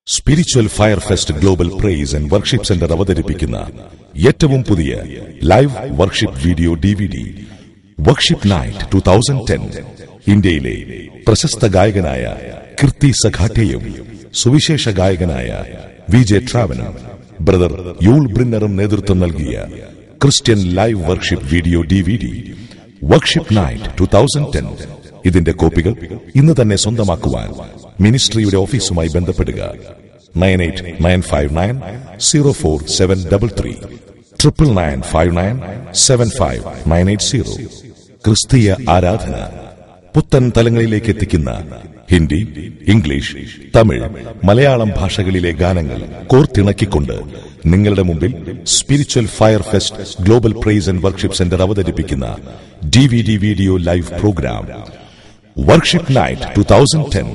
Spiritual fire fest global praise and worship centre അവതരിപ്പിക്കുന്ന ഏറ്റവും പുതിയ live worship video DVD worship night 2010 ഇന്ത്യയിലെ പ്രശസ്ത ഗായകനായ കീർത്തി സഖാട്ടെയും സുവിശേഷ ഗായകനായ VJ ട്രാവനും ബ്രദർ യൂൾ ബ്രിന്നറും നേതൃത്വം നൽകിയ Christian live worship video DVD worship night 2010 ഇതിന്റെ കോപ്പികൾ ഇന്ന് തന്നെ സ്വന്തമാക്കുവാൻ മിനിസ്ട്രിയുടെ ഓഫീസുമായി ബന്ധപ്പെടുക 9895904733 9959975980. ക്രിസ്തീയ ആരാധന പുത്തൻ തലങ്ങളിലേക്ക് എത്തിക്കുന്ന ഹിന്ദി, ഇംഗ്ലീഷ്, തമിഴ്, മലയാളം ഭാഷകളിലെ ഗാനങ്ങൾ കോർത്തിണക്കിക്കൊണ്ട് നിങ്ങളുടെ മുമ്പിൽ spiritual fire fest global praise and worship centre അവതരിപ്പിക്കുന്ന DVD video live programme worship night 2010.